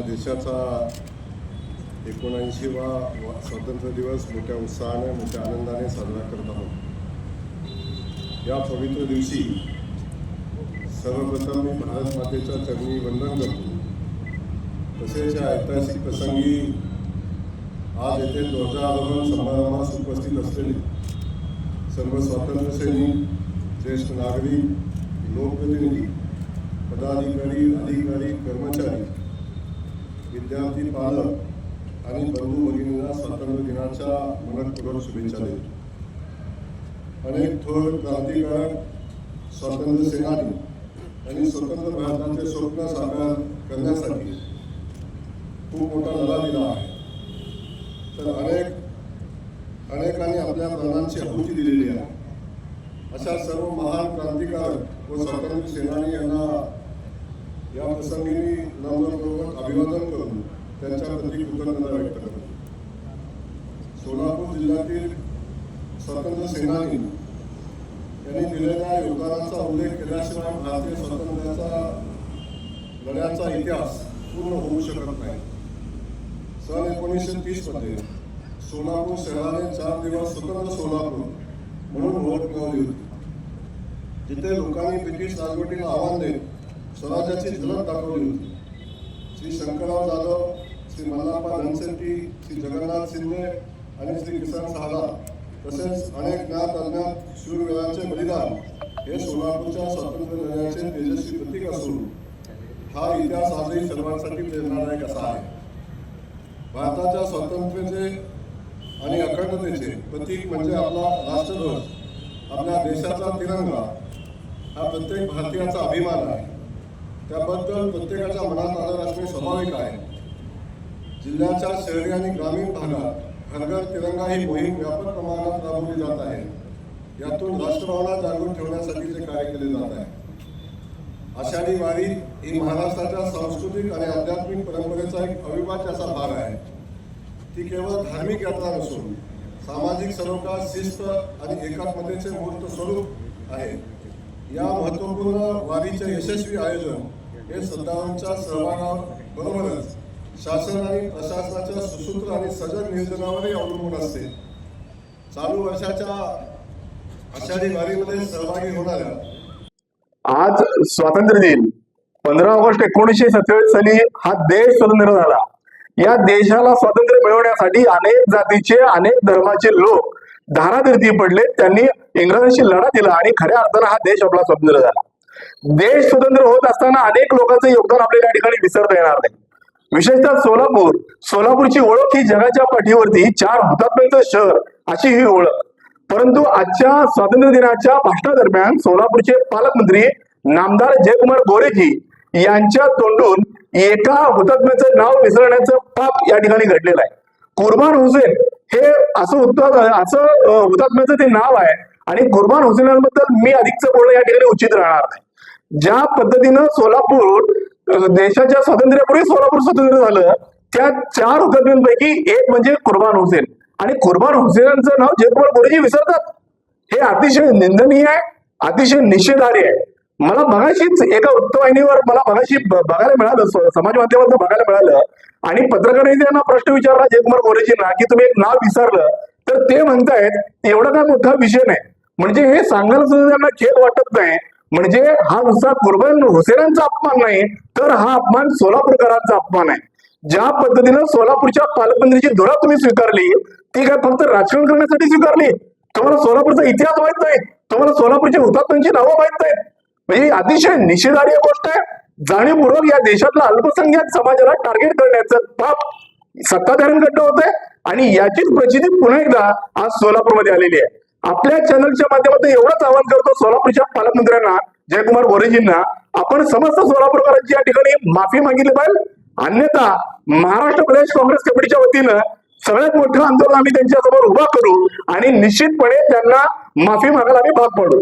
देशाचा 79वा स्वातंत्र्य दिवस मोठ्या उत्साहाने मोठ्या आनंदाने साजरा करत आहोत। या पवित्र दिवशी सर्वप्रथम मी भारत मातेच्या चरणी वंदन करतो। तसेच या ऐतिहासिक प्रसंगी आज येथे ध्वजारोहण समारंभास उपस्थित असलेले सर्व स्वातंत्र्य सैनिक, ज्येष्ठ नागरिक, लोकप्रतिनिधी, पदाधिकारी, अधिकारी, कर्मचारी, विद्यार्थी, पालक आणि बंधू भगिनींना स्वातंत्र्य दिनाच्या मनपूर्वक शुभेच्छा देतो। अनेक थोर क्रांतिकारक, स्वातंत्र्य सेनानी आणि स्वतंत्र भारताचे स्वप्न साकार करण्यासाठी खूप मोठा लढा दिला आहे। तर अनेकांनी आपल्या प्राणांची आहुती दिलेली आहे। अशा सर्व महान क्रांतिकारक व स्वातंत्र्य सेनानी यांना या प्रसंगी नम्रपूर्वक अभिवादन करून त्यांच्या प्रति कृतज्ञता व्यक्त करतो। सोलापूर जिल्ह्यातील स्वातंत्र्य सेनानी यांनी दिलेल्या योगदानाचा उल्लेख केल्याशिवाय भारतीय स्वातंत्र्याचा लढ्याचा इतिहास पूर्ण होऊ शकत नाही। सन 1930 मध्ये सोलापूर शहराने 4 दिवस स्वतंत्र सोलापूर म्हणून ओळख मिळवली होती, जिथे लोकांनी ब्रिटिश राजवटीला आव्हान देत स्वराज्याची झलक दाखवली होती। श्री शंकरराव जाधव, श्री मल्लाप्पा धनशेट्टी, श्री जगन्नाथ शिंदे आणि श्री किसन साहला तसेच अनेक ज्ञात अज्ञात शूरवीरांचे बलिदान हे सोलापूरच्या स्वातंत्र्य लढ्याचे तेजस्वी प्रतीक असून हा इतिहास आजही सर्वांसाठी प्रेरणादायक असा आहे। भारताच्या स्वातंत्र्याचे आणि अखंडतेचे प्रतीक म्हणजे आपला राष्ट्रध्वज, आपल्या देशाचा तिरंगा हा प्रत्येक भारतीयाचा अभिमान आहे। त्याबद्दल प्रत्येकाच्या मनात आदर असणे स्वाभाविक आहे। जिल्ह्याच्या शहरी आणि ग्रामीण भागात घर घर तिरंगा ही मोहीम व्यापक प्रमाणात राबवली जात आहे। यातून राष्ट्रभावना जागृत ठेवण्यासाठीचे कार्य केले जात आहे। आषाढी वारी ही महाराष्ट्राच्या सांस्कृतिक आणि आध्यात्मिक परंपरेचा एक अविभाज्य असा भाग आहे। ती केवळ धार्मिक यात्रा नसून सामाजिक सरोकार, शिस्त आणि एकात्मतेचे मूर्त स्वरूप आहे। या महत्त्वपूर्ण वारीचे यशस्वी आयोजन हे श्रद्धाळूंच्या सहभागाबरोबरच शासन आणि प्रशासनाच्या सुसूत्र आणि सजग नियोजनावरही अवलंबून असते। चालू वर्षाच्या आषाढी वारीमध्ये सहभागी होणाऱ्या आज स्वातंत्र्य दिन 15 ऑगस्ट 1947 साली हा देश स्वतंत्र झाला। या देशाला स्वातंत्र्य मिळवण्यासाठी अनेक जातीचे, अनेक धर्माचे लोक धारातीर्थी पडले। त्यांनी इंग्रजांशी लढा दिला आणि खऱ्या अर्थाने हा देश आपला स्वतंत्र झाला। देश स्वतंत्र होत असताना अनेक लोकांचं योगदान आपल्याला या ठिकाणी विसरता येणार नाही। विशेषतः सोलापूरची ओळख ही जगाच्या पाठीवरती 4 हुतात्म्यांचं शहर अशी ही ओळख। परंतु आजच्या स्वातंत्र्य दिनाच्या भाषणादरम्यान सोलापूरचे पालकमंत्री नामदार जयकुमार गोरेजी यांच्या तोंडून एका हुतात्म्याचं नाव विसरण्याचं पाप या ठिकाणी घडलेलं आहे। कुर्बान हुसेन हे असं हुतात्म्याचं ते नाव आहे आणि कुर्बान हुसेनांबद्दल मी अधिकच बोलणं या ठिकाणी उचित राहणार नाही। ज्या पद्धतीनं सोलापूर देशाच्या स्वातंत्र्यापूर्वी सोलापूर स्वतंत्र झालं, त्या 4 हुतात्म्यांपैकी एक म्हणजे कुर्बान हुसेन, आणि कुर्बान हुसेनांचं नाव जयकुमार गोरेजी विसरतात। हे अतिशय निंदनीय आहे, अतिशय निषेधार्ह आहे। मला मगाशीच एका वृत्तवाहिनीवर बघायला मिळालं, समाज माध्यमातून बघायला मिळालं, आणि पत्रकारांनी त्यांना प्रश्न विचारला जयकुमार गोरेजींना की तुम्ही एक नाव विसरलं, तर ते म्हणतायत एवढा काय मोठा विषय नाही। म्हणजे हे सांगायला सुद्धा त्यांना खेद वाटत नाही। म्हणजे हा नुसता कुर्बान हुसेनांचा अपमान नाही, तर हा अपमान सोलापूरकरांचा अपमान आहे। ज्या पद्धतीनं सोलापूरच्या पालकमंत्रीची धुरा तुम्ही स्वीकारली, ती काय फक्त राजकारण करण्यासाठी स्वीकारली? तुम्हाला सोलापूरचा इतिहास माहित नाही, तुम्हाला सोलापूरच्या हुतात्म्यांची नावं माहित नाहीत। म्हणजे अतिशय निषेधार्ह गोष्ट आहे। जाणीवपूर्वक या देशातल्या अल्पसंख्याक समाजाला टार्गेट करण्याचं पाप सत्ताधाऱ्यांकडनं होतंय, आणि याचीच प्रचिती पुन्हा एकदा आज सोलापूरमध्ये आलेली आहे। आपल्या चॅनलच्या माध्यमातून एवढंच आवाहन करतो सोलापूरच्या पालकमंत्र्यांना, जयकुमार गोरेजींना, आपण समस्त सोलापूरकरांची या ठिकाणी माफी मागितली पाहिजे। अन्यथा महाराष्ट्र प्रदेश काँग्रेस कमिटीच्या वतीनं सगळ्यात मोठं आंदोलन आम्ही त्यांच्यासमोर उभा करू आणि निश्चितपणे त्यांना माफी मागायला आम्ही भाग पाडू।